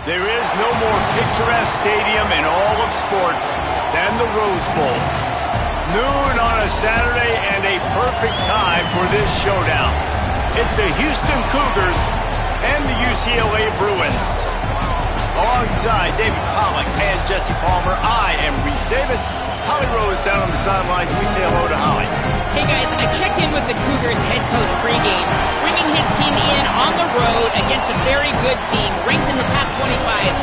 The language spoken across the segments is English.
There is no more picturesque stadium in all of sports than the Rose Bowl. Noon on a Saturday and a perfect time for this showdown. It's the Houston Cougars and the UCLA Bruins. Alongside David Pollack and Jesse Palmer, I am Reese Davis. Holly Rose down on the sidelines. We say hello to Holly. Hey guys, I checked in with the Cougars head coach pregame, bringing his team in on the road against a very good team, ranked in the top 25.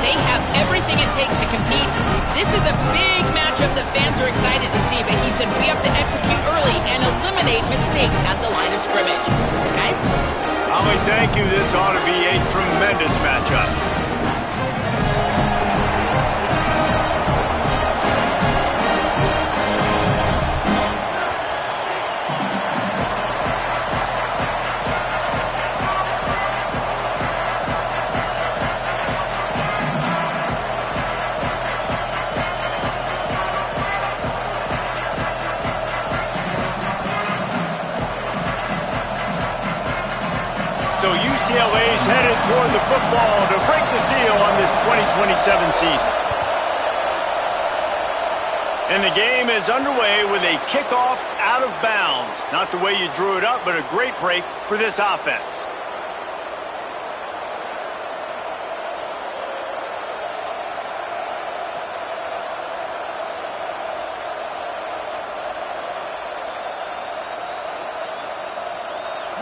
They have everything it takes to compete. This is a big matchup that fans are excited to see, but he said we have to execute early and eliminate mistakes at the line of scrimmage. Guys? Holly, thank you. This ought to be a tremendous matchup. So UCLA's headed toward the football to break the seal on this 2027 season. And the game is underway with a kickoff out of bounds. Not the way you drew it up, but a great break for this offense.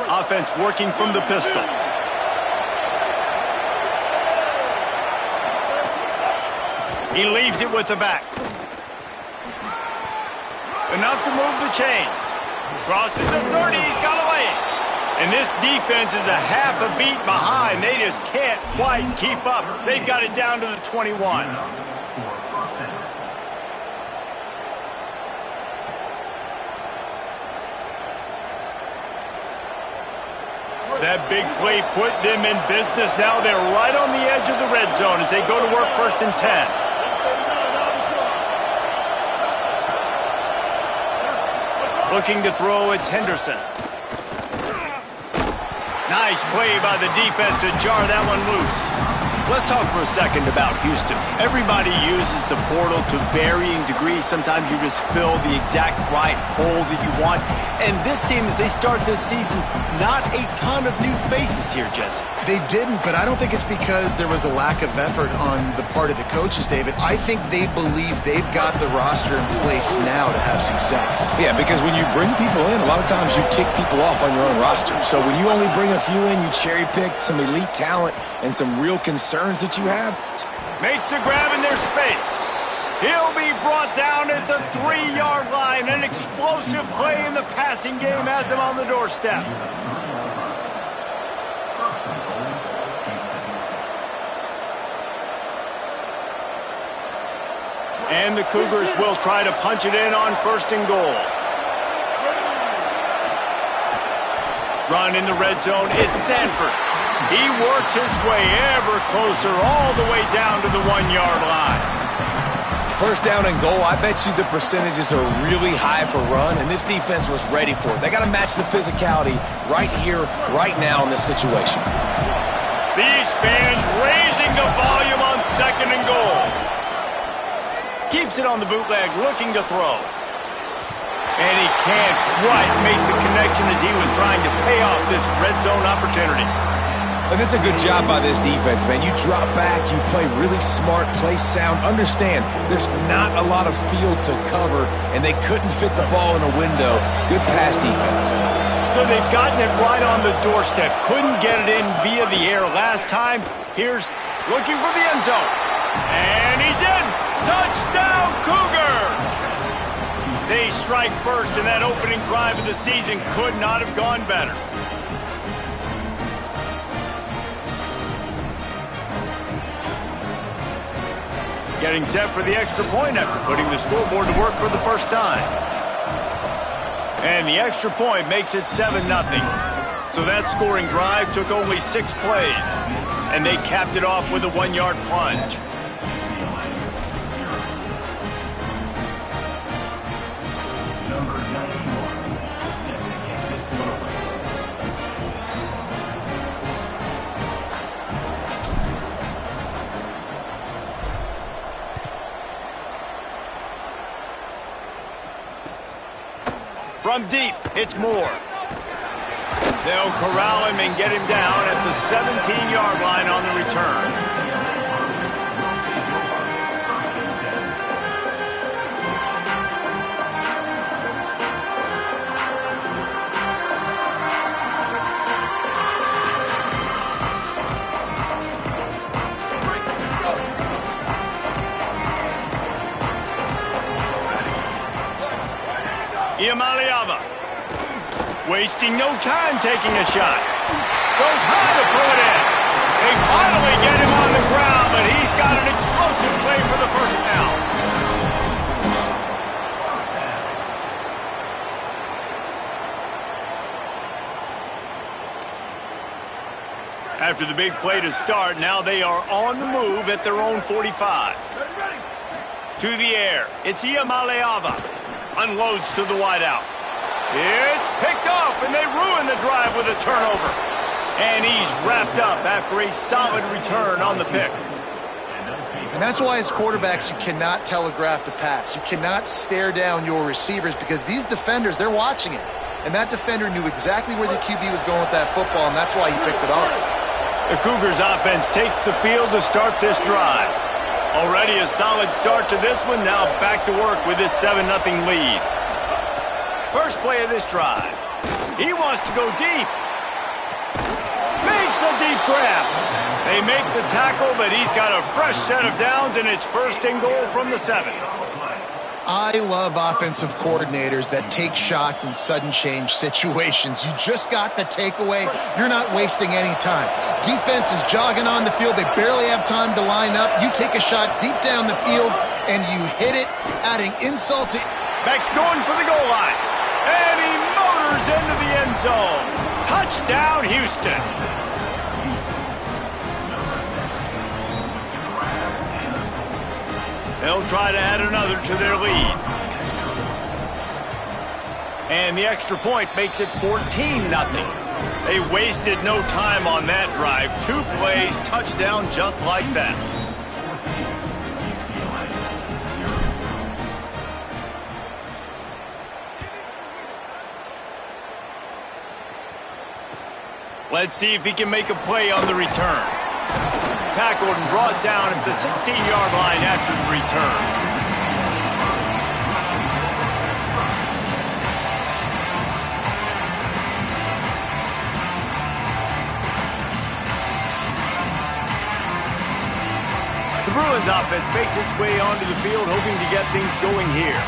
Offense working from the pistol. He leaves it with the back. Enough to move the chains. Crosses the 30, he's got a lane. And this defense is a half a beat behind. They just can't quite keep up. They've got it down to the 21. That big play put them in business. Now they're right on the edge of the red zone as they go to work 1st and 10. Looking to throw, it's Henderson. Nice play by the defense to jar that one loose. Let's talk for a second about Houston. Everybody uses the portal to varying degrees. Sometimes you just fill the exact right hole that you want. And this team, as they start this season, not a ton of new faces here, Jesse. They didn't, but I don't think it's because there was a lack of effort on the part of the coaches, David. I think they believe they've got the roster in place now to have success. Yeah, because when you bring people in, a lot of times you tick people off on your own roster. So when you only bring a few in, you cherry pick some elite talent and some real concerns that you have. Makes the grab in their space. He'll be brought down at the 3-yard line. An explosive play in the passing game has him on the doorstep. And the Cougars will try to punch it in on 1st and goal. Run in the red zone, it's Sanford. He works his way ever closer all the way down to the 1-yard line. 1st down and goal, I bet you the percentages are really high for run, and this defense was ready for it. They got to match the physicality right here, right now in this situation. These fans raising the volume on 2nd and goal. Keeps it on the bootleg, looking to throw. And he can't quite make the connection as he was trying to pay off this red zone opportunity. And that's a good job by this defense, man. You drop back, you play really smart, play sound. Understand, there's not a lot of field to cover, and they couldn't fit the ball in a window. Good pass defense. So they've gotten it right on the doorstep. Couldn't get it in via the air last time. Here's looking for the end zone. And he's in. Touchdown, Cougars! They strike first, and that opening drive of the season could not have gone better. Getting set for the extra point after putting the scoreboard to work for the first time. And the extra point makes it 7-0. So that scoring drive took only 6 plays, and they capped it off with a 1-yard plunge. From deep, it's Moore. They'll corral him and get him down at the 17-yard line on the return. Iamaleava, wasting no time taking a shot. Goes high to pull it in. They finally get him on the ground, but he's got an explosive play for the first down. After the big play to start, now they are on the move at their own 45. To the air, it's Iamaleava. Unloads to the wideout. It's picked off, and they ruin the drive with a turnover. And he's wrapped up after a solid return on the pick. And that's why as quarterbacks, you cannot telegraph the pass. You cannot stare down your receivers because these defenders, they're watching it. And that defender knew exactly where the QB was going with that football, and that's why he picked it off. The Cougars offense takes the field to start this drive. Already a solid start to this one, now back to work with this 7-0 lead. First play of this drive. He wants to go deep. Makes a deep grab. They make the tackle, but he's got a fresh set of downs, and it's first and goal from the 7. I love offensive coordinators that take shots in sudden change situations. You just got the takeaway. You're not wasting any time. Defense is jogging on the field. They barely have time to line up. You take a shot deep down the field, and you hit it, adding insult to... Max going for the goal line. And he motors into the end zone. Touchdown, Houston. They'll try to add another to their lead. And the extra point makes it 14-0. They wasted no time on that drive. 2 plays, touchdown just like that. Let's see if he can make a play on the return. Tackled and brought down at the 16-yard line after the return. The Bruins offense makes its way onto the field, hoping to get things going here.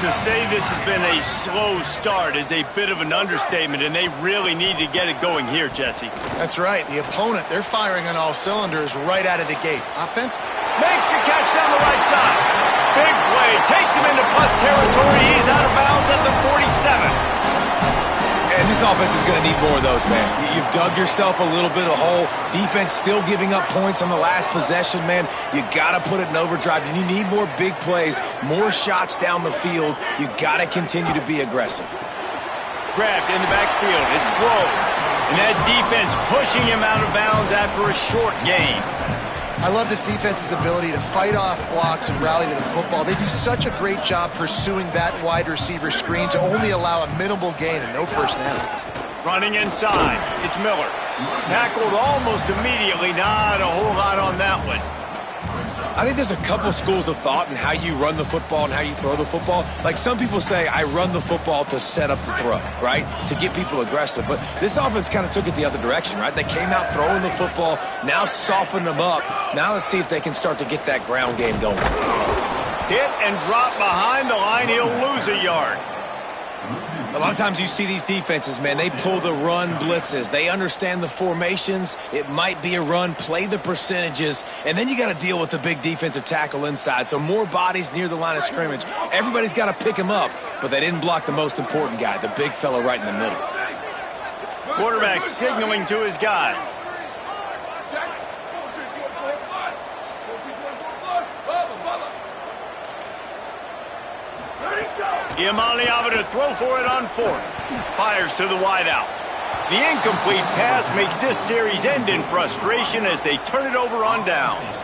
To say this has been a slow start is a bit of an understatement, and they really need to get it going here, Jesse. That's right. The opponent, they're firing on all cylinders right out of the gate. Offense makes the catch on the right side. Big play. Takes him into plus territory. He's out of bounds at the 47. And this offense is going to need more of those, man. You've dug yourself a little bit of a hole. Defense still giving up points on the last possession, man. You got to put it in overdrive. You need more big plays, more shots down the field. You got to continue to be aggressive. Grabbed in the backfield. It's Grove. And that defense pushing him out of bounds after a short gain. I love this defense's ability to fight off blocks and rally to the football. They do such a great job pursuing that wide receiver screen to only allow a minimal gain and no first down. Running inside, it's Miller. Tackled almost immediately, not a whole lot on that one. I think there's a couple schools of thought in how you run the football and how you throw the football. Like some people say, I run the football to set up the throw, right? To get people aggressive. But this offense kind of took it the other direction, right? They came out throwing the football, now softened them up. Now let's see if they can start to get that ground game going. Hit and drop behind the line, he'll lose a yard. A lot of times you see these defenses, man, they pull the run blitzes. They understand the formations. It might be a run, play the percentages, and then you got to deal with the big defensive tackle inside. So more bodies near the line of scrimmage. Everybody's got to pick him up, but they didn't block the most important guy, the big fella right in the middle. Quarterback signaling to his guys. Iamaleava to throw for it on 4th. Fires to the wideout. The incomplete pass makes this series end in frustration as they turn it over on downs.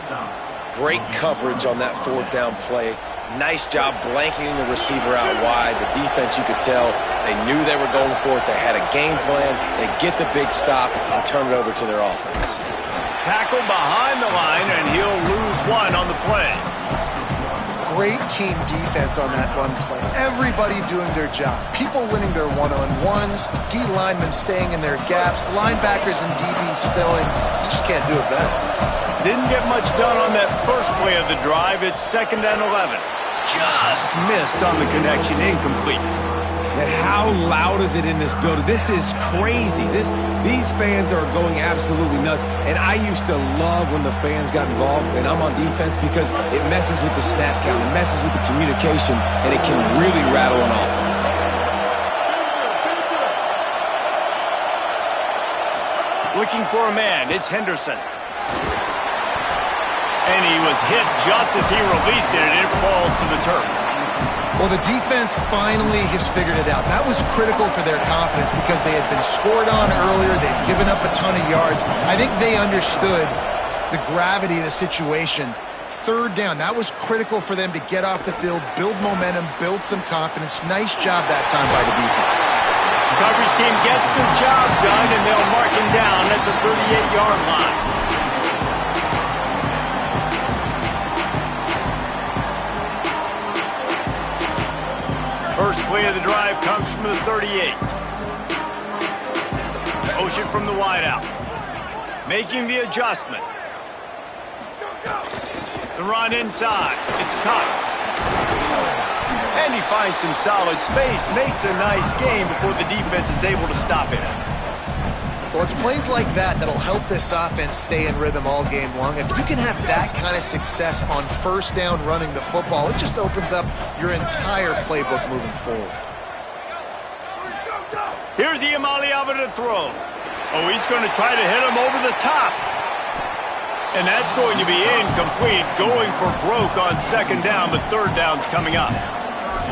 Great coverage on that 4th down play. Nice job blanketing the receiver out wide. The defense, you could tell, they knew they were going for it. They had a game plan. They get the big stop and turn it over to their offense. Tackle behind the line, and he'll lose one on the play. Great team defense on that run play. Everybody doing their job. People winning their one-on-ones, D linemen staying in their gaps, linebackers and DBs filling. You just can't do it better. Didn't get much done on that first play of the drive. It's 2nd and 11. Just missed on the connection, incomplete. And how loud is it in this building? This is crazy. These fans are going absolutely nuts. And I used to love when the fans got involved, and I'm on defense, because it messes with the snap count, it messes with the communication, and it can really rattle an offense. Looking for a man, it's Henderson. And he was hit just as he released it, and it falls to the turf. Well, the defense finally has figured it out. That was critical for their confidence because they had been scored on earlier. They'd given up a ton of yards. I think they understood the gravity of the situation. 3rd down, that was critical for them to get off the field, build momentum, build some confidence. Nice job that time by the defense. The coverage team gets the job done, and they'll mark him down at the 38-yard line. First play of the drive comes from the 38. Motion from the wideout. Making the adjustment. The run inside. It's Cox. And he finds some solid space. Makes a nice game before the defense is able to stop it. Well, it's plays like that that'll help this offense stay in rhythm all game long. If you can have that kind of success on 1st down running the football, it just opens up your entire playbook moving forward. Here's Iamaleava to throw. Oh, he's going to try to hit him over the top. And that's going to be incomplete. Going for broke on 2nd down, but 3rd down's coming up.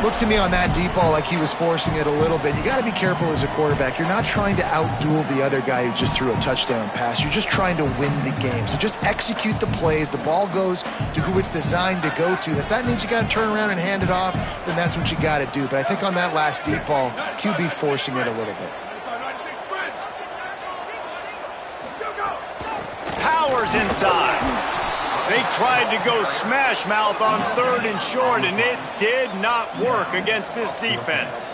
Looked to me on that deep ball like he was forcing it a little bit. You got to be careful as a quarterback. You're not trying to outduel the other guy who just threw a touchdown pass. You're just trying to win the game. So just execute the plays. The ball goes to who it's designed to go to. If that means you got to turn around and hand it off, then that's what you got to do. But I think on that last deep ball, QB forcing it a little bit. Powers inside. They tried to go smash mouth on 3rd and short, and it did not work against this defense.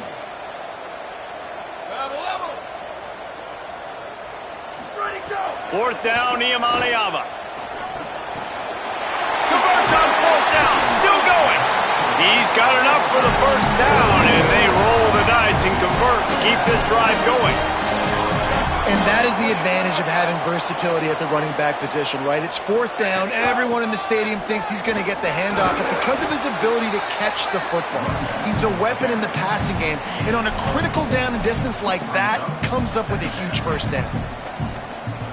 Fourth down, Iamaleava. Converts on 4th down, still going. He's got enough for the 1st down, and they roll the dice and convert to keep this drive going. And that is the advantage of having versatility at the running back position, right? It's 4th down. Everyone in the stadium thinks he's going to get the handoff, but because of his ability to catch the football, he's a weapon in the passing game. And on a critical down and distance like that, comes up with a huge 1st down.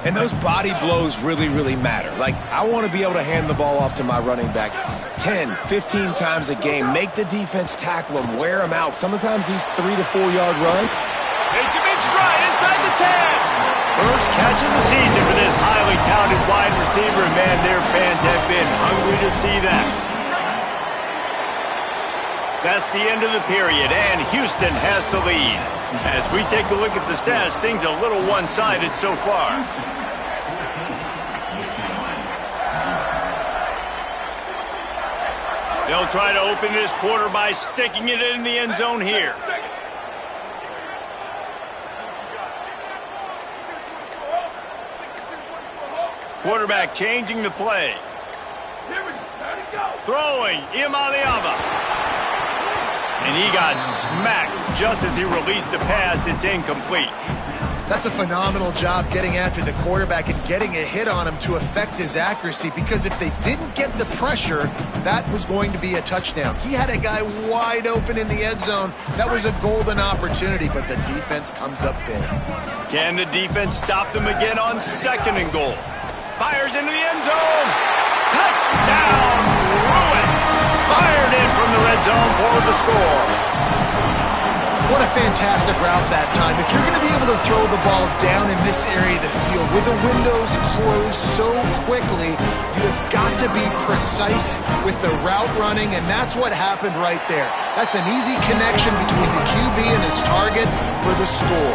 And those body blows really, really matter. Like, I want to be able to hand the ball off to my running back 10, 15 times a game. Make the defense tackle him, wear him out. Sometimes these 3 to 4 yard run. It's a big stride inside the 10. First catch of the season for this highly touted wide receiver. Man, their fans have been hungry to see that. That's the end of the period, and Houston has the lead. As we take a look at the stats, things are a little one-sided so far. They'll try to open this quarter by sticking it in the end zone here. Quarterback changing the play. Throwing, Iamaleava. And he got smacked just as he released the pass. It's incomplete. That's a phenomenal job getting after the quarterback and getting a hit on him to affect his accuracy, because if they didn't get the pressure, that was going to be a touchdown. He had a guy wide open in the end zone. That was a golden opportunity, but the defense comes up big. Can the defense stop them again on 2nd and goal? Fires into the end zone. Touchdown, Bruins. Fired in from the red zone for the score. What a fantastic route that time. If you're going to be able to throw the ball down in this area of the field where the windows close so quickly, you have got to be precise with the route running, and that's what happened right there. That's an easy connection between the QB and his target for the score.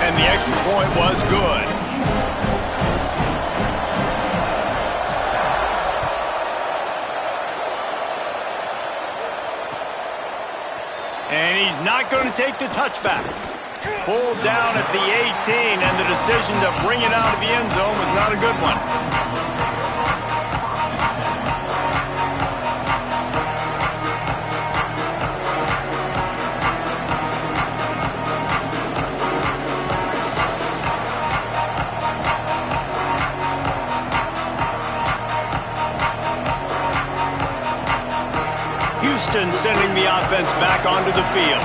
And the extra point was good. And he's not going to take the touchback. Pulled down at the 18, and the decision to bring it out of the end zone was not a good one. Houston sending the offense back onto the field.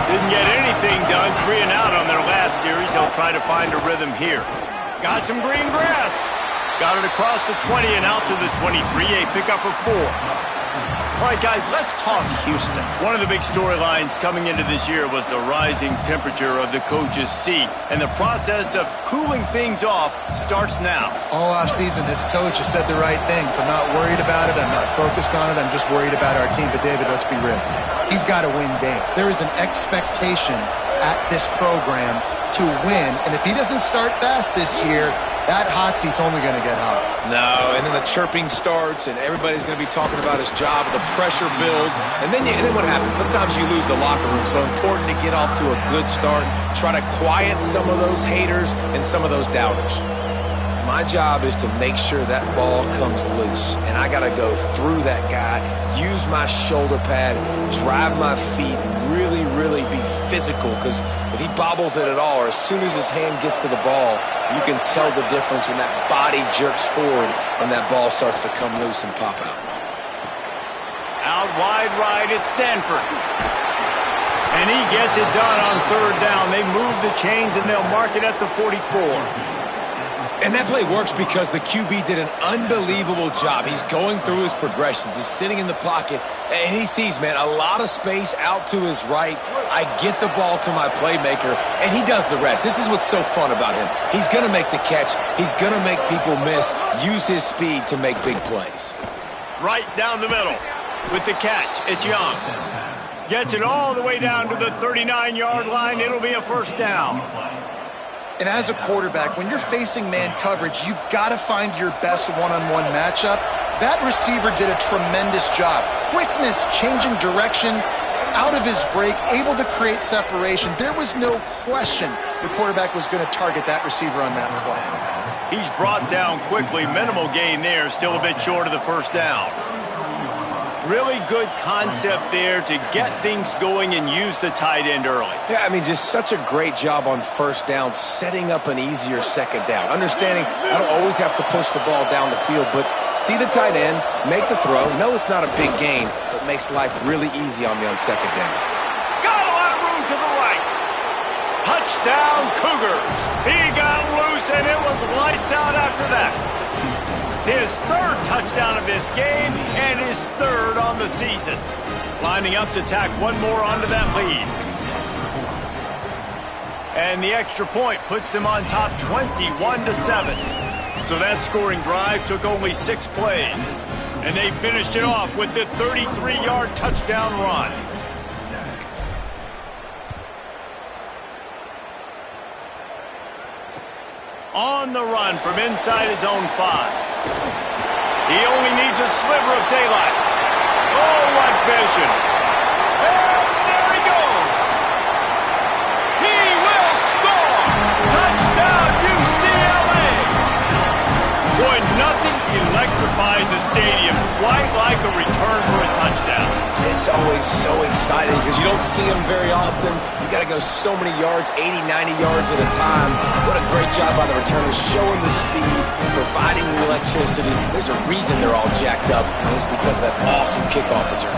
Didn't get anything done, 3 and out on their last series. They'll try to find a rhythm here. Got some green grass. Got it across the 20 and out to the 23, a pickup of 4. All right, guys, let's talk Houston. One of the big storylines coming into this year was the rising temperature of the coach's seat, and the process of cooling things off starts now. All offseason, this coach has said the right things. I'm not worried about it. I'm not focused on it. I'm just worried about our team. But, David, let's be real. He's got to win games. There is an expectation at this program to win, and if he doesn't start fast this year, that hot seat's only going to get hot. No, and then the chirping starts, and everybody's going to be talking about his job. The pressure builds, and then what happens? Sometimes you lose the locker room. So important to get off to a good start. Try to quiet some of those haters and some of those doubters. My job is to make sure that ball comes loose, and I got to go through that guy, use my shoulder pad, drive my feet, really, really be physical, because if he bobbles it at all, or as soon as his hand gets to the ball, you can tell the difference when that body jerks forward and that ball starts to come loose and pop out. Out wide right, it's Sanford. And he gets it done on 3rd down. They move the chains, and they'll mark it at the 44. And that play works because the QB did an unbelievable job. He's going through his progressions. He's sitting in the pocket, and he sees, man, a lot of space out to his right. I get the ball to my playmaker, and he does the rest. This is what's so fun about him. He's going to make the catch. He's going to make people miss, use his speed to make big plays. Right down the middle with the catch. It's Young. Gets it all the way down to the 39-yard line. It'll be a 1st down. And as a quarterback, when you're facing man coverage, you've got to find your best one-on-one matchup. That receiver did a tremendous job. Quickness, changing direction, out of his break, able to create separation. There was no question the quarterback was going to target that receiver on that play. He's brought down quickly. Minimal gain there, still a bit short of the 1st down. Really good concept there to get things going and use the tight end early. Yeah, I mean, just such a great job on 1st down, setting up an easier 2nd down. Understanding I don't always have to push the ball down the field, but see the tight end, make the throw. No, it's not a big gain, but makes life really easy on me on 2nd down. Got a lot of room to the right. Touchdown, Cougars. He got loose, and it was lights out after that. His 3rd touchdown of this game and his 3rd on the season. Lining up to tack one more onto that lead. And the extra point puts them on top 21-7. So that scoring drive took only 6 plays. And they finished it off with the 33-yard touchdown run. On the run from inside his own 5. He only needs a sliver of daylight. Oh, what vision. And there he goes. He will score. Touchdown, UCLA. Boy, nothing electrifies a stadium quite like a return for a touchdown. It's always so exciting because you don't see them very often. You got to go so many yards, 80, 90 yards at a time. What a great job by the returners, showing the speed, providing the electricity. There's a reason they're all jacked up, and it's because of that awesome kickoff return.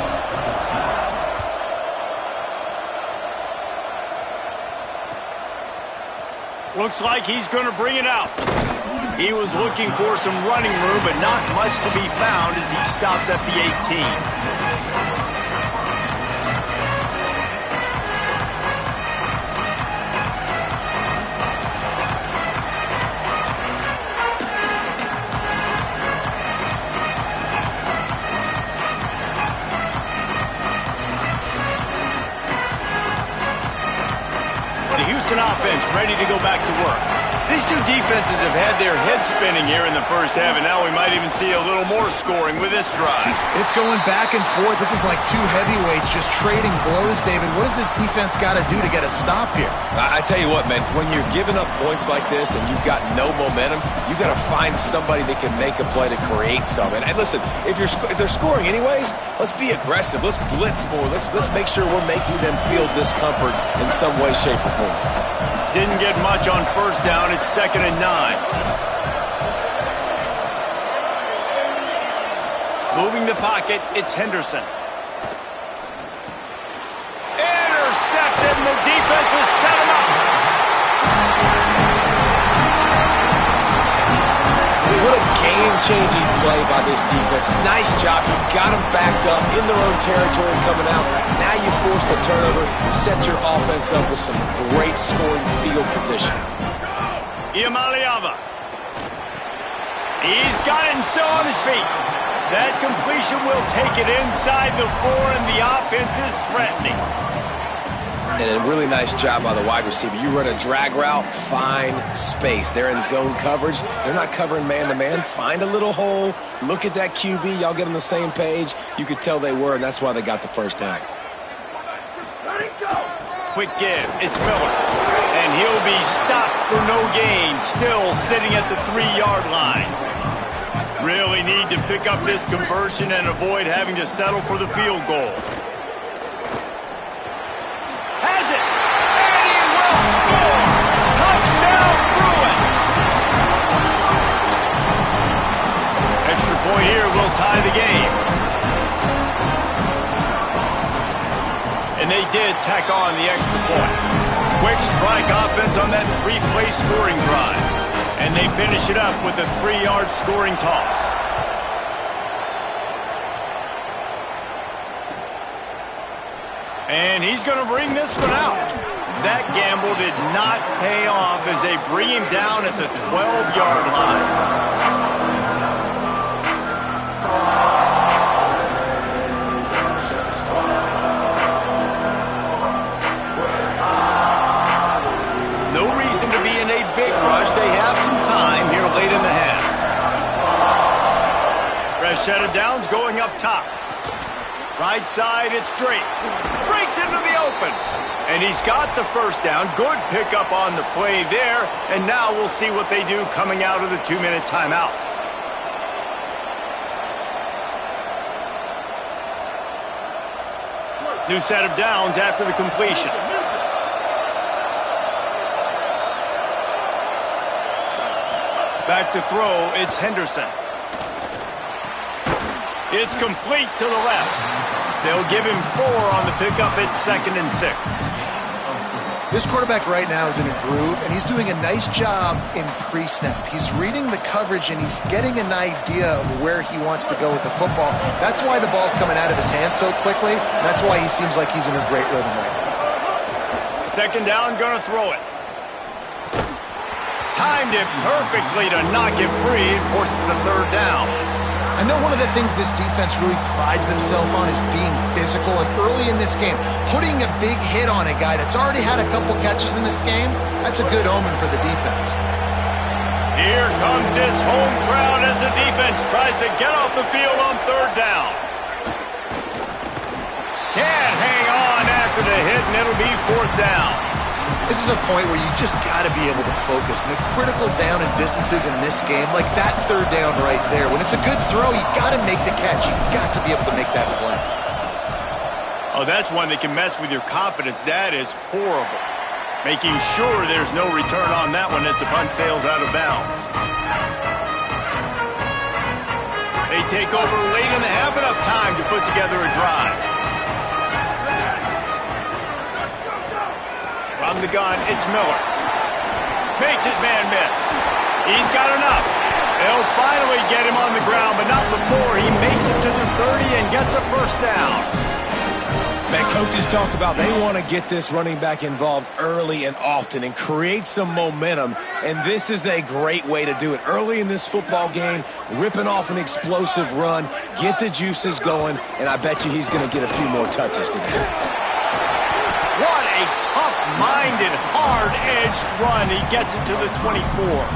Looks like he's going to bring it out. He was looking for some running room, but not much to be found as he stopped at the 18. ready to go back to work. These two defenses have had their heads spinning here in the first half, and now we might even see a little more scoring with this drive. It's going back and forth. This is like two heavyweights just trading blows, David. What does this defense got to do to get a stop here? I tell you what, man, when you're giving up points like this and you've got no momentum, you got to find somebody that can make a play to create something. And listen, if they're scoring anyways, let's be aggressive. Let's blitz more. Let's make sure we're making them feel discomfort in some way, shape, or form. Didn't get much on first down. It's 2nd and 9. Moving the pocket, it's Henderson. Intercepted, and the defense has set him up. What a game-changing play by this defense. Nice job. You've got them backed up in their own territory coming out. Now you force the turnover, set your offense up with some great scoring field position. Iamaleava. He's got it and still on his feet. That completion will take it inside the 4, and the offense is threatening. And a really nice job by the wide receiver. You run a drag route, find space. They're in zone coverage. They're not covering man-to-man. Find a little hole. Look at that QB. Y'all get on the same page. You could tell they were, and that's why they got the first down. Quick give. It's Miller. And he'll be stopped for no gain. Still sitting at the 3-yard line. Really need to pick up this conversion and avoid having to settle for the field goal. Has it. And he will score. Touchdown, Bruins. Extra point here will tie the game. And they did tack on the extra point. Quick strike offense on that 3-play scoring drive. And they finish it up with a 3-yard scoring toss. And he's going to bring this one out. That gamble did not pay off as they bring him down at the 12-yard line. To be in a big rush. They have some time here late in the half. Rashada Downs going up top. Right side, it's Drake. Breaks into the open. And he's got the first down. Good pickup on the play there. And now we'll see what they do coming out of the 2-minute timeout. New set of downs after the completion. Back to throw, it's Henderson. It's complete to the left. They'll give him 4 on the pickup. It's 2nd and 6. This quarterback right now is in a groove, and he's doing a nice job in pre-snap. He's reading the coverage, and he's getting an idea of where he wants to go with the football. That's why the ball's coming out of his hands so quickly. That's why he seems like he's in a great rhythm right now. 2nd down, gonna throw it. Timed it perfectly to knock it free and forces the 3rd down. I know one of the things this defense really prides themselves on is being physical, and early in this game, putting a big hit on a guy that's already had a couple catches in this game, that's a good omen for the defense. Here comes this home crowd as the defense tries to get off the field on 3rd down. Can't hang on after the hit, and it'll be 4th down. This is a point where you just got to be able to focus. And the critical down and distances in this game, like that 3rd down right there, when it's a good throw, you got to make the catch. You've got to be able to make that play. Oh, that's one that can mess with your confidence. That is horrible. Making sure there's no return on that one as the punt sails out of bounds. They take over late in the half, enough time to put together a drive. From the gun, it's Miller. Makes his man miss. He's got enough. They'll finally get him on the ground, but not before he makes it to the 30 and gets a 1st down. Man, coaches talked about they want to get this running back involved early and often and create some momentum, and this is a great way to do it. Early in this football game, ripping off an explosive run, get the juices going, and I bet you he's going to get a few more touches today. What a tough minded, hard-edged run. He gets it to the 24.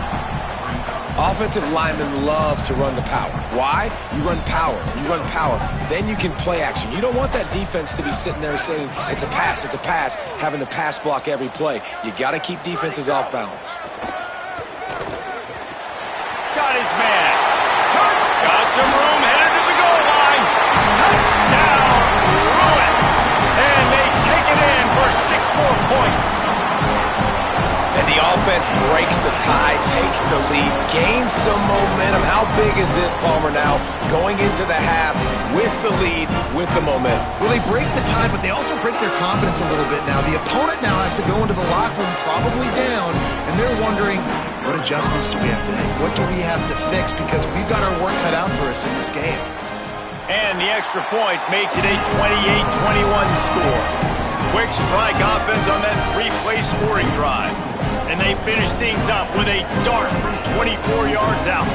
Offensive linemen love to run the power. Why? You run power. You run power. Then you can play action. You don't want that defense to be sitting there saying, it's a pass, having to pass block every play. You got to keep defenses off balance. Got his man. Got some room, headed to the goal line. Touchdown, Bruins. And they take it in for 6 more points. And the offense breaks the tie, takes the lead, gains some momentum. How big is this, Palmer, now going into the half with the lead, with the momentum? Well, they break the tie, but they also break their confidence a little bit now. The opponent now has to go into the locker room probably down, and they're wondering, what adjustments do we have to make? What do we have to fix? Because we've got our work cut out for us in this game. And the extra point makes it a 28-21 score. Quick strike offense on that 3-play scoring drive. And they finish things up with a dart from 24 yards out.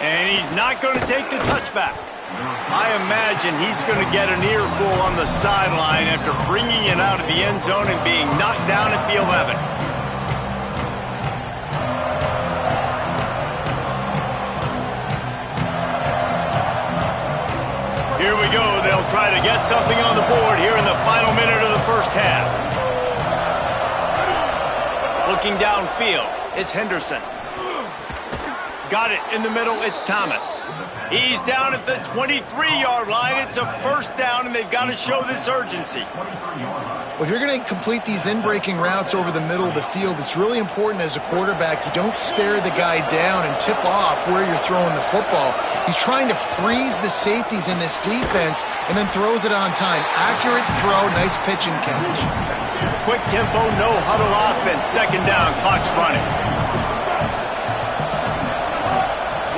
And he's not going to take the touchback. I imagine he's going to get an earful on the sideline after bringing it out of the end zone and being knocked down at the 11. Here we go. They'll try to get something on the board here in the final minute of the first half. Looking downfield, it's Henderson. Got it in the middle, it's Thomas. He's down at the 23-yard line. It's a first down, and they've got to show this urgency. Well, if you're going to complete these in-breaking routes over the middle of the field, it's really important as a quarterback you don't stare the guy down and tip off where you're throwing the football. He's trying to freeze the safeties in this defense and then throws it on time. Accurate throw, nice pitch and catch. Quick tempo, no huddle offense. Second down, clock's running.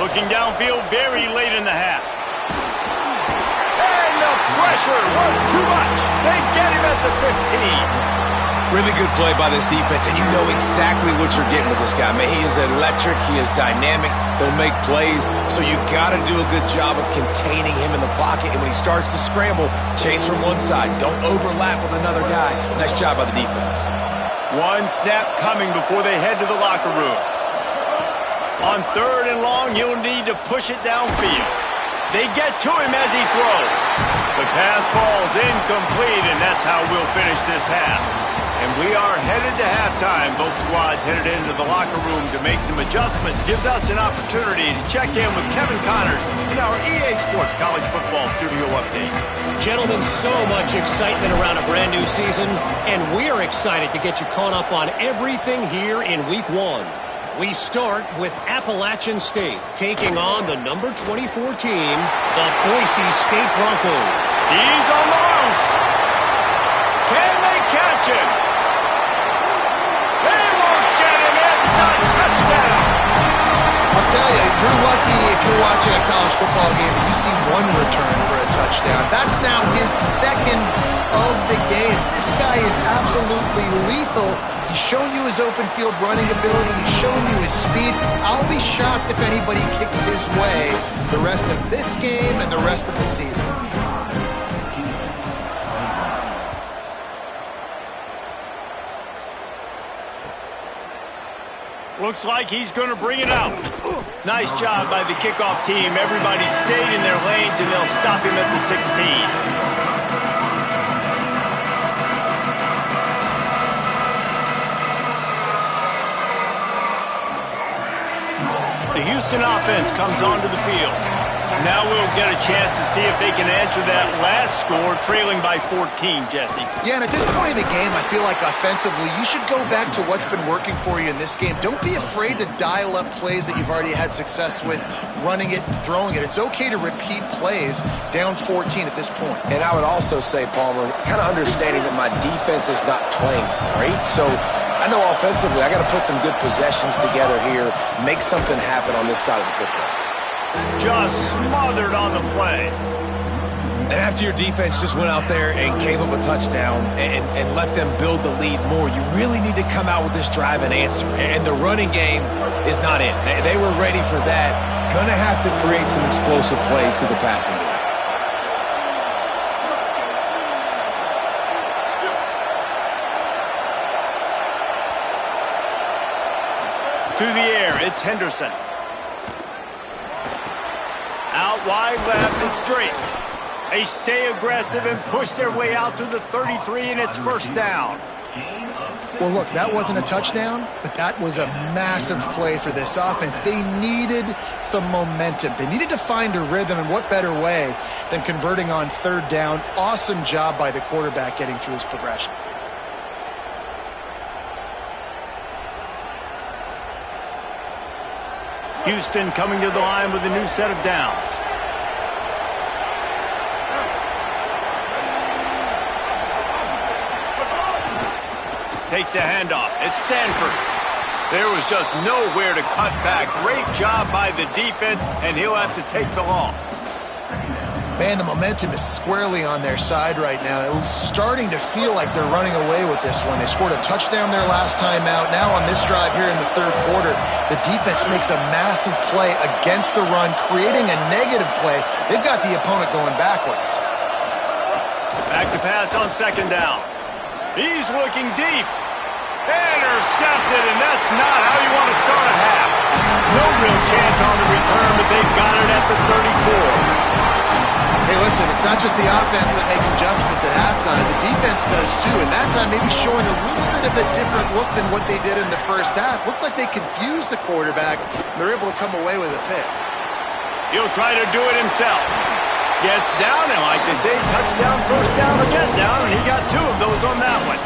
Looking downfield very late in the half. And the pressure was too much. They get him at the 15. Really good play by this defense, and you know exactly what you're getting with this guy. Man, he is electric. He is dynamic. He'll make plays, so you got to do a good job of containing him in the pocket. And when he starts to scramble, chase from one side. Don't overlap with another guy. Nice job by the defense. One snap coming before they head to the locker room. On 3rd and long, he'll need to push it downfield. They get to him as he throws. The pass falls incomplete, and that's how we'll finish this half. And we are headed to halftime. Both squads headed into the locker room to make some adjustments. Gives us an opportunity to check in with Kevin Connors in our EA Sports College Football Studio Update. Gentlemen, so much excitement around a brand new season, and we're excited to get you caught up on everything here in Week 1. We start with Appalachian State, taking on the number 24 team, the Boise State Broncos. He's on the loose. Can they catch him? They won't get him. It's a touchdown. I'll tell you, you're lucky if you're watching a college football game and you see one return for a touchdown. That's now his second of the game. This guy is absolutely lethal. He's shown you his open field running ability. He's shown you his speed. I'll be shocked if anybody kicks his way the rest of this game and the rest of the season. Looks like he's going to bring it out. Nice job by the kickoff team. Everybody stayed in their lanes, and they'll stop him at the 16. The Houston offense comes onto the field. Now we'll get a chance to see if they can answer that last score, trailing by 14, Jesse. Yeah, and at this point in the game, I feel like offensively, you should go back to what's been working for you in this game. Don't be afraid to dial up plays that you've already had success with, running it and throwing it. It's okay to repeat plays down 14 at this point. And I would also say, Palmer, kind of understanding that my defense is not playing great, so I know offensively I got to put some good possessions together here, make something happen on this side of the football. Just smothered on the play. And after your defense just went out there and gave them a touchdown and let them build the lead more, you really need to come out with this drive and answer. And the running game is not in. They were ready for that. going to have to create some explosive plays to the passing game. To the air, it's Henderson. Out wide left, it's Drake. They stay aggressive and push their way out to the 33, and it's first down. Well, look, that wasn't a touchdown, but that was a massive play for this offense. They needed some momentum. They needed to find a rhythm, and what better way than converting on third down. Awesome job by the quarterback getting through his progression. Houston coming to the line with a new set of downs. Takes a handoff. It's Sanford. There was just nowhere to cut back. Great job by the defense, and he'll have to take the loss. Man, the momentum is squarely on their side right now. It's starting to feel like they're running away with this one. They scored a touchdown their last time out. Now on this drive here in the third quarter, the defense makes a massive play against the run, creating a negative play. They've got the opponent going backwards. Back to pass on second down. He's looking deep. Intercepted, and that's not how you want to start a half. No real chance on the return, but they've got it at the 34. Hey, listen, it's not just the offense that makes adjustments at halftime. The defense does too, and that time maybe showing a little bit of a different look than what they did in the first half. Looked like they confused the quarterback, and they're able to come away with a pick. He'll try to do it himself. Gets down, and like they say, touchdown, first down, or get down, and he got two of those on that one.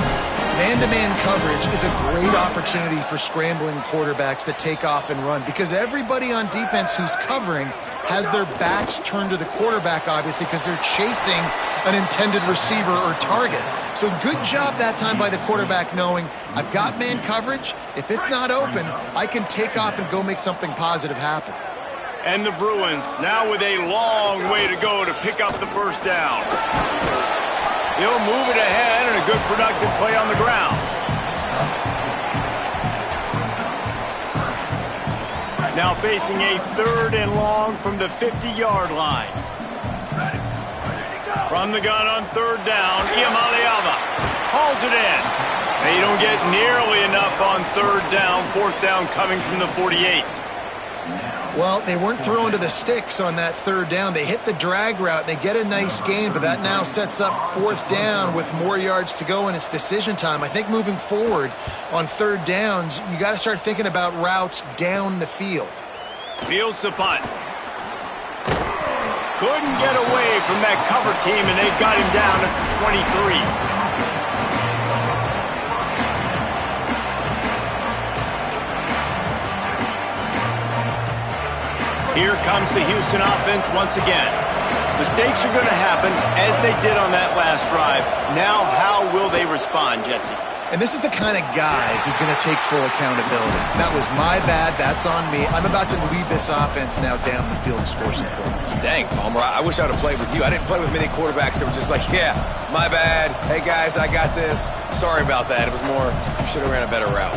Man-to-man coverage is a great opportunity for scrambling quarterbacks to take off and run because everybody on defense who's covering has their backs turned to the quarterback, obviously, because they're chasing an intended receiver or target. So good job that time by the quarterback knowing, I've got man coverage. If it's not open, I can take off and go make something positive happen. And the Bruins now with a long way to go to pick up the first down. He'll move it ahead and a good productive play on the ground. Now facing a third and long from the 50-yard line. From the gun on third down, Iamaleava hauls it in. They don't get nearly enough on third down, fourth down coming from the 48. Well, they weren't throwing to the sticks on that third down. They hit the drag route. They get a nice gain, but that now sets up fourth down with more yards to go, and it's decision time. I think moving forward on third downs, you got to start thinking about routes down the field. Fields the punt. Couldn't get away from that cover team, and they got him down at the 23. Here comes the Houston offense once again. Mistakes are going to happen as they did on that last drive. Now how will they respond, Jesse? And this is the kind of guy who's going to take full accountability. That was my bad. That's on me. I'm about to lead this offense now down the field and score some points. Dang, Palmer, I wish I would have played with you. I didn't play with many quarterbacks that were just like, yeah, my bad. Hey, guys, I got this. Sorry about that. It was more, you should have ran a better route.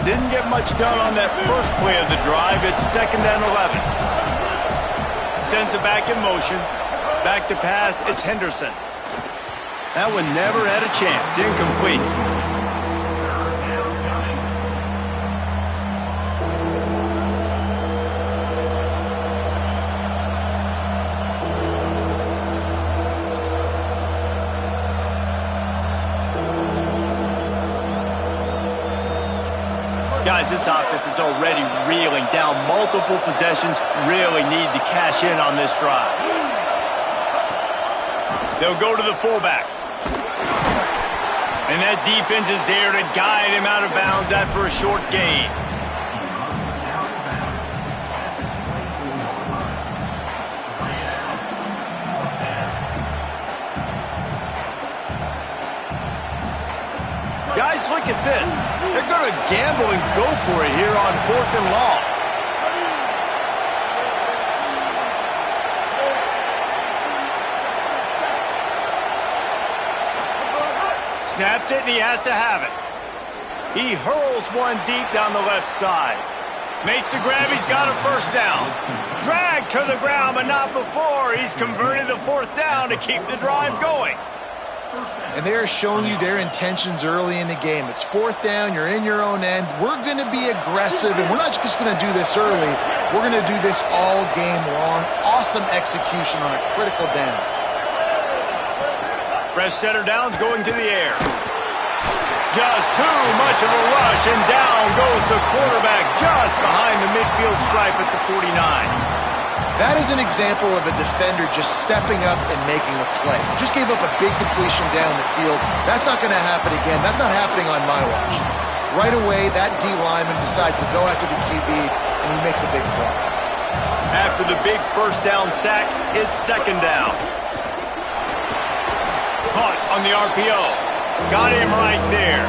Didn't get much done on that first play of the drive. It's second and 11. Sends it back in motion. Back to pass. It's Henderson. That one never had a chance. Incomplete. Guys, this offense is already reeling down multiple possessions. Really need to cash in on this drive. They'll go to the fullback. And that defense is there to guide him out of bounds after a short gain. Guys, look at this. They're going to gamble and go for it here on fourth and long. Snaps it, and he has to have it. He hurls one deep down the left side. Makes the grab, he's got a first down. Drag to the ground, but not before. He's converted the fourth down to keep the drive going. And they're showing you their intentions early in the game. It's fourth down, you're in your own end. We're going to be aggressive, and we're not just going to do this early. We're going to do this all game long. Awesome execution on a critical down. Fresh setter downs going to the air. Just too much of a rush, and down goes the quarterback just behind the midfield stripe at the 49. That is an example of a defender just stepping up and making a play. Just gave up a big completion down the field. That's not going to happen again. That's not happening on my watch. Right away, that D lineman decides to go after the QB, and he makes a big play. After the big first down sack, it's second down. Caught on the RPO. Got him right there.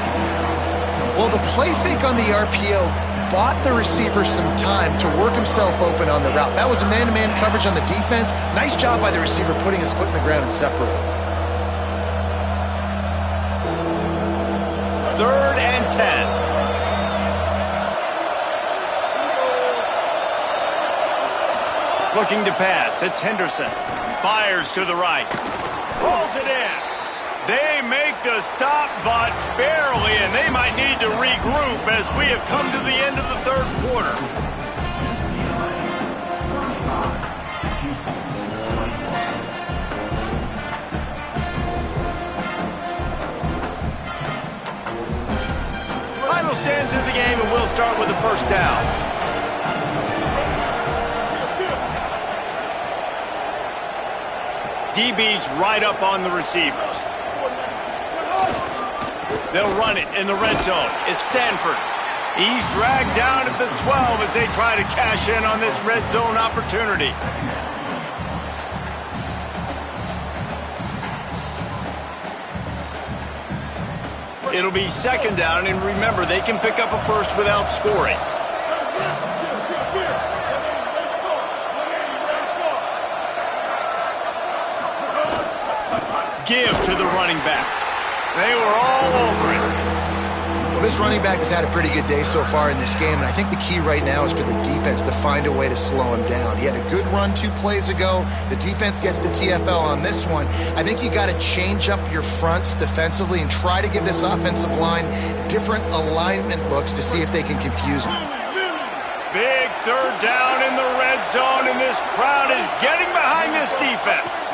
Well, the play fake on the RPO bought the receiver some time to work himself open on the route. That was a man-to-man coverage on the defense. Nice job by the receiver putting his foot in the ground and separating. 3rd and 10. Looking to pass. It's Henderson. Fires to the right. Pulls it in. They make the stop, but barely, and they might need to regroup as we have come to the end of the third quarter. Final stands of the game, and we'll start with the first down. DB's right up on the receivers. They'll run it in the red zone. It's Sanford. He's dragged down at the 12 as they try to cash in on this red zone opportunity. It'll be second down, and remember, they can pick up a first without scoring. Give to the running back. They were all over it. Well, this running back has had a pretty good day so far in this game, and I think the key right now is for the defense to find a way to slow him down. He had a good run 2 plays ago. The defense gets the TFL on this one. I think you got to change up your fronts defensively and try to give this offensive line different alignment looks to see if they can confuse him. Big third down in the red zone, and this crowd is getting behind this defense.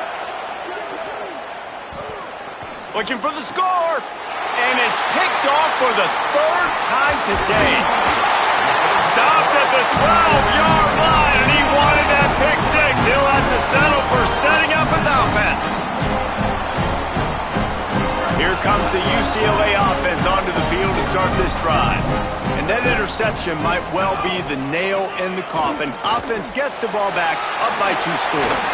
Looking for the score, and it's picked off for the 3rd time today. Stopped at the 12-yard line, and he wanted that pick 6. He'll have to settle for setting up his offense. Here comes the UCLA offense onto the field to start this drive. And that interception might well be the nail in the coffin. Offense gets the ball back, up by 2 scores.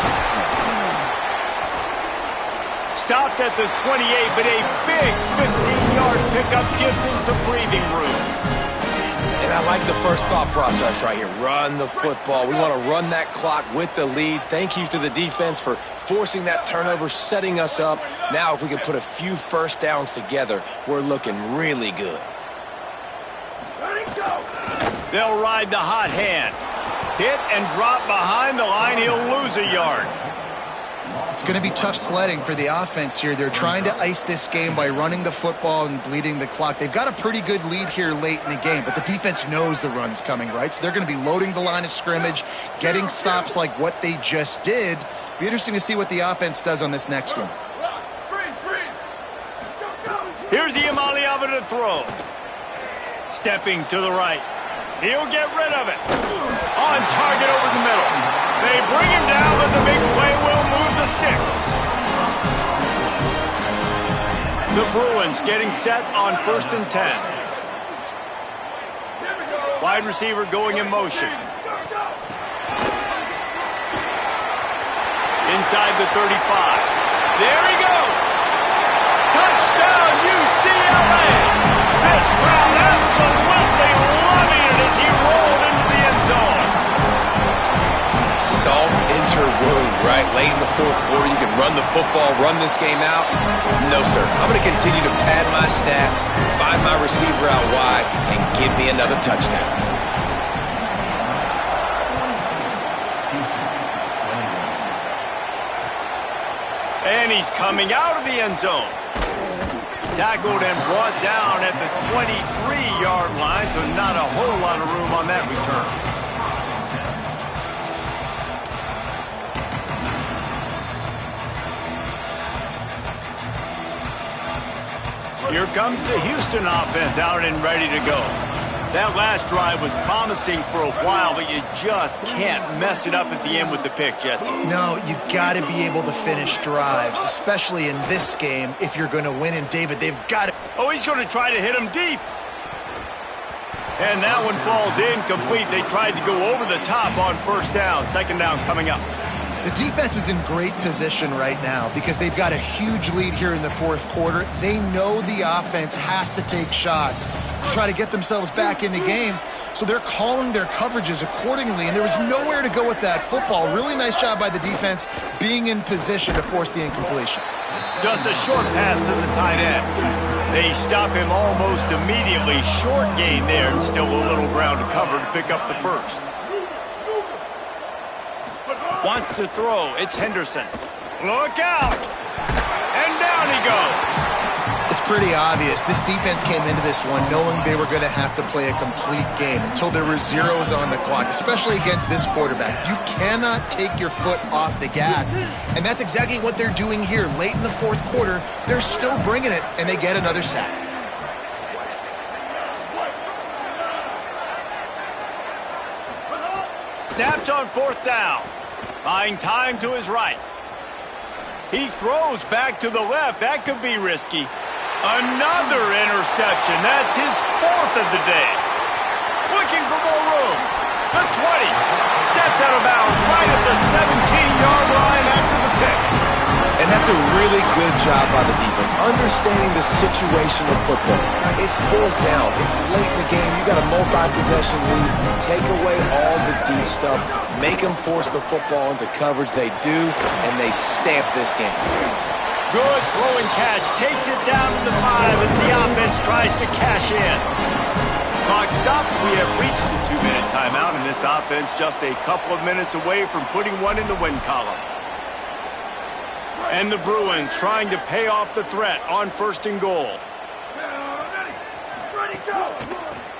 Stopped at the 28, but a big 15-yard pickup gives him some breathing room. And I like the first thought process right here. Run the football. We want to run that clock with the lead. Thank you to the defense for forcing that turnover, setting us up. Now if we can put a few first downs together, we're looking really good. They'll ride the hot hand. Hit and drop behind the line. He'll lose a yard. It's going to be tough sledding for the offense here. They're trying to ice this game by running the football and bleeding the clock. They've got a pretty good lead here late in the game, but the defense knows the run's coming, right? So they're going to be loading the line of scrimmage, getting stops like what they just did. Be interesting to see what the offense does on this next one. Here's the Iamaleava to throw. Stepping to the right. He'll get rid of it. On target over the middle. They bring him down, but the big play will move the sticks. The Bruins getting set on 1st and 10. Wide receiver going in motion. Inside the 35. There he goes. Touchdown, UCLA. This crowd absolutely loving it as he rolled into the end zone. Salt interwound right? Late in the fourth quarter, you can run the football, run this game out. No, sir. I'm going to continue to pad my stats, find my receiver out wide, and give me another touchdown. And he's coming out of the end zone. Tackled and brought down at the 23-yard line, so not a whole lot of room on that return. Here comes the Houston offense out and ready to go. That last drive was promising for a while, but you just can't mess it up at the end with the pick, Jesse. No, you got to be able to finish drives, especially in this game if you're going to win. And David, they've got to. Oh, he's going to try to hit him deep. And that one falls incomplete. They tried to go over the top on first down. Second down coming up. The defense is in great position right now because they've got a huge lead here in the fourth quarter. They know the offense has to take shots to try to get themselves back in the game. So they're calling their coverages accordingly, and there was nowhere to go with that football. Really nice job by the defense being in position to force the incompletion. Just a short pass to the tight end. They stop him almost immediately. Short gain there, and still a little ground to cover to pick up the first. Wants to throw. It's Henderson. Look out! And down he goes. It's pretty obvious. This defense came into this one knowing they were going to have to play a complete game until there were zeros on the clock, especially against this quarterback. You cannot take your foot off the gas. And that's exactly what they're doing here. Late in the fourth quarter, they're still bringing it, and they get another sack. Snapped on fourth down. Buying time to his right. He throws back to the left. That could be risky. Another interception. That's his fourth of the day. Looking for more room. The 20. Stepped out of bounds right at the 17-yard line after the pick. And that's a really good job by the defense, understanding the situation of football. It's fourth down. It's late in the game. You got a multi-possession lead. Take away all the deep stuff. Make them force the football into coverage. They do, and they stamp this game. Good throw and catch. Takes it down to the 5 as the offense tries to cash in. Clock stopped. We have reached the 2-minute timeout, and this offense just a couple of minutes away from putting one in the win column. And the Bruins trying to pay off the threat on first and goal.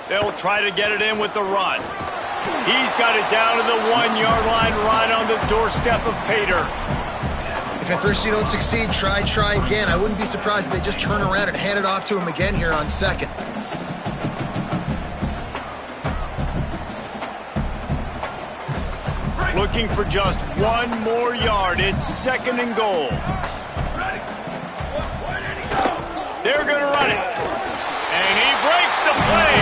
They'll try to get it in with the run. He's got it down to the 1-yard line right on the doorstep of Pater. If at first you don't succeed, try again. I wouldn't be surprised if they just turn around and hand it off to him again here on second. Looking for just one more yard. It's second and goal. They're going to run it. And he breaks the play.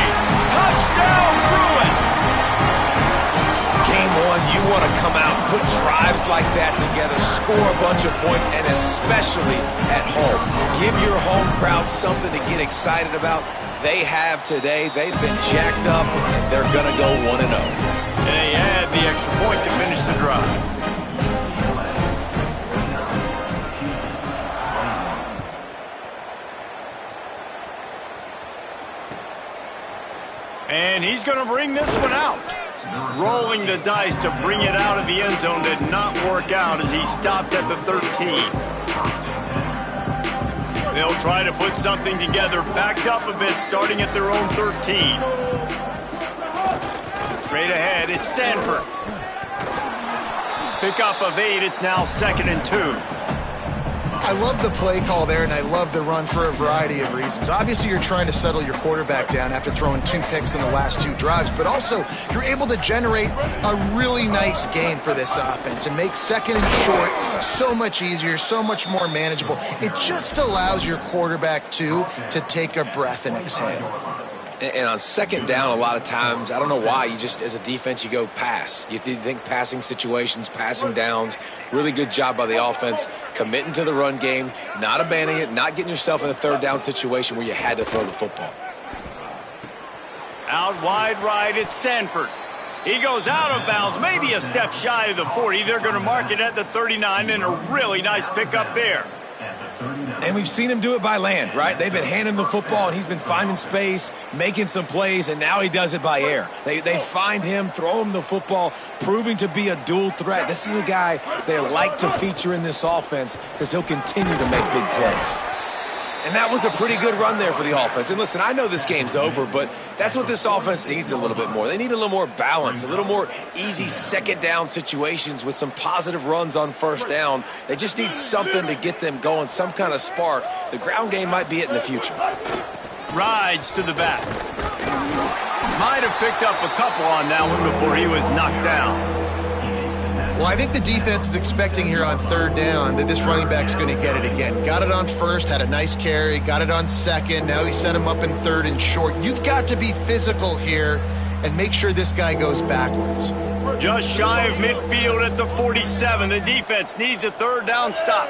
Touchdown, Bruins. Game one, you want to come out, put drives like that together, score a bunch of points, and especially at home. Give your home crowd something to get excited about. They have today. They've been jacked up, and they're going to go 1-0. They had the extra point to finish the drive. And he's going to bring this one out. Rolling the dice to bring it out of the end zone did not work out as he stopped at the 13. They'll try to put something together, backed up a bit, starting at their own 13. Straight ahead, it's Sanford. Pickup of 8, it's now 2nd and 2. I love the play call there, and I love the run for a variety of reasons. Obviously, you're trying to settle your quarterback down after throwing 2 picks in the last 2 drives, but also you're able to generate a really nice game for this offense and make second and short so much easier, so much more manageable. It just allows your quarterback, too, to take a breath and exhale. And on second down, a lot of times, I don't know why, you just, as a defense, you go pass. You think passing situations, passing downs. Really good job by the offense, committing to the run game, not abandoning it, not getting yourself in a third down situation where you had to throw the football. Out wide right, it's Sanford. He goes out of bounds, maybe a step shy of the 40. They're going to mark it at the 39, and a really nice pickup there. And we've seen him do it by land, right? They've been handing him the football, and he's been finding space, making some plays, and now he does it by air. They find him, throw him the football, proving to be a dual threat. This is a guy they like to feature in this offense because he'll continue to make big plays. And that was a pretty good run there for the offense. And listen, I know this game's over, but that's what this offense needs a little bit more. They need a little more balance, a little more easy second down situations with some positive runs on first down. They just need something to get them going, some kind of spark. The ground game might be it in the future. Rides to the back. Might have picked up a couple on that one before he was knocked down. Well, I think the defense is expecting here on third down that this running back's going to get it again. Got it on first, had a nice carry, got it on second. Now he set him up in third and short. You've got to be physical here and make sure this guy goes backwards. Just shy of midfield at the 47. The defense needs a third down stop.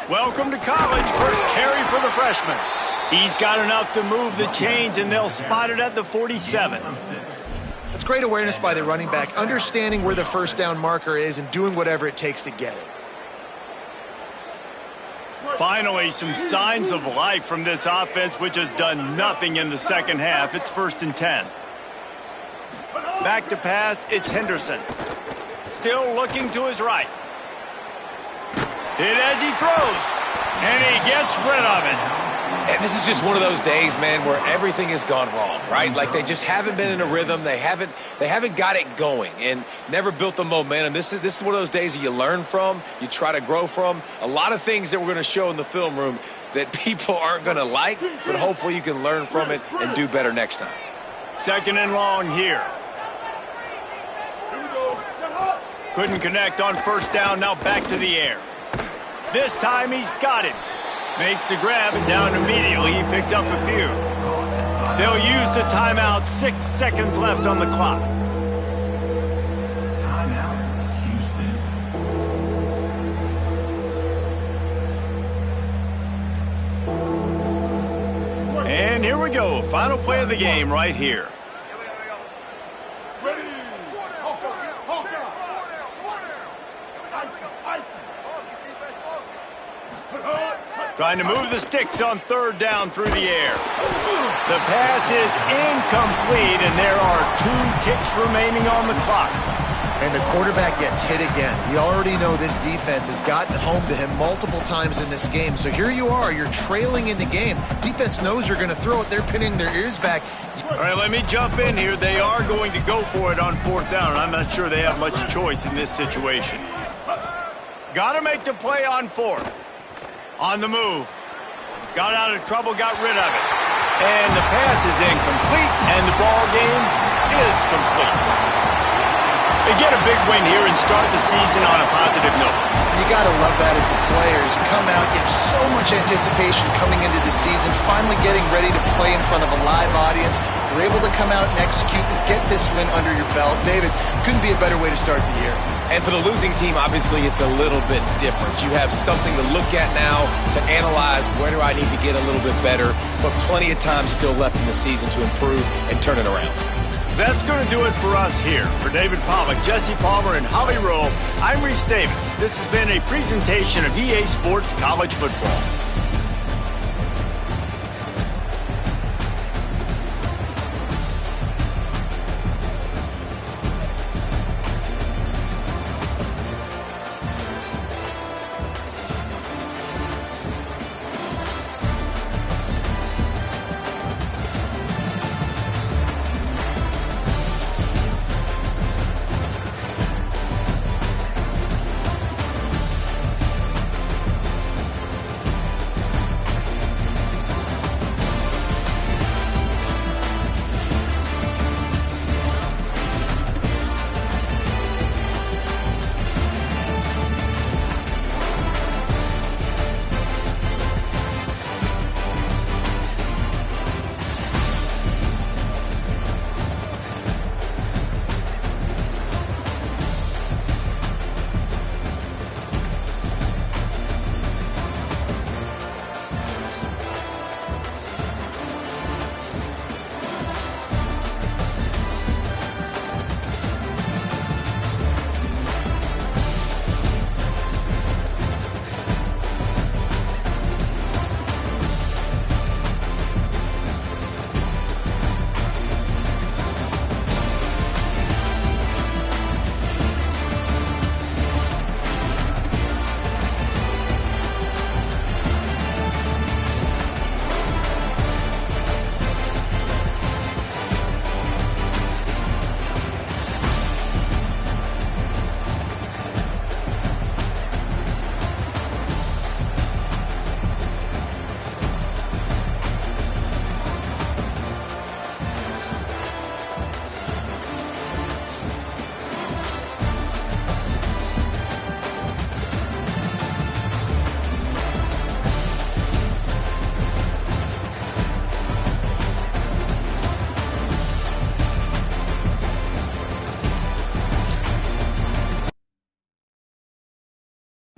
Welcome to college. First carry for the freshman. He's got enough to move the chains, and they'll spot it at the 47. It's great awareness by the running back, understanding where the first down marker is and doing whatever it takes to get it. Finally, some signs of life from this offense, which has done nothing in the second half. It's 1st and 10. Back to pass, it's Henderson. Still looking to his right. Hit as he throws, and he gets rid of it. And this is just one of those days, man, where everything has gone wrong, right? Like they just haven't been in a rhythm. They haven't got it going and never built the momentum. This is one of those days that you learn from, you try to grow from. A lot of things that we're going to show in the film room that people aren't going to like, but hopefully you can learn from it and do better next time. 2nd and long here. Couldn't connect on first down, now back to the air. This time he's got it. Makes the grab and down immediately. He picks up a few. They'll use the timeout. 6 seconds left on the clock. And here we go. Final play of the game right here. Trying to move the sticks on third down through the air. The pass is incomplete, and there are 2 ticks remaining on the clock. And the quarterback gets hit again. We already know this defense has gotten home to him multiple times in this game. So here you are, you're trailing in the game. Defense knows you're going to throw it. They're pinning their ears back. All right, let me jump in here. They are going to go for it on 4th down, and I'm not sure they have much choice in this situation. Got to make the play on 4th. On the move. Got out of trouble, got rid of it. And the pass is incomplete, and the ball game is complete. They get a big win here and start the season on a positive note. You got to love that as the players. You come out, you have so much anticipation coming into the season, finally getting ready to play in front of a live audience. You're able to come out and execute and get this win under your belt. David, couldn't be a better way to start the year. And for the losing team, obviously, it's a little bit different. You have something to look at now to analyze where do I need to get a little bit better, but plenty of time still left in the season to improve and turn it around. That's going to do it for us here. For David Pollack, Jesse Palmer, and Holly Rowe, I'm Reese Davis. This has been a presentation of EA Sports College Football.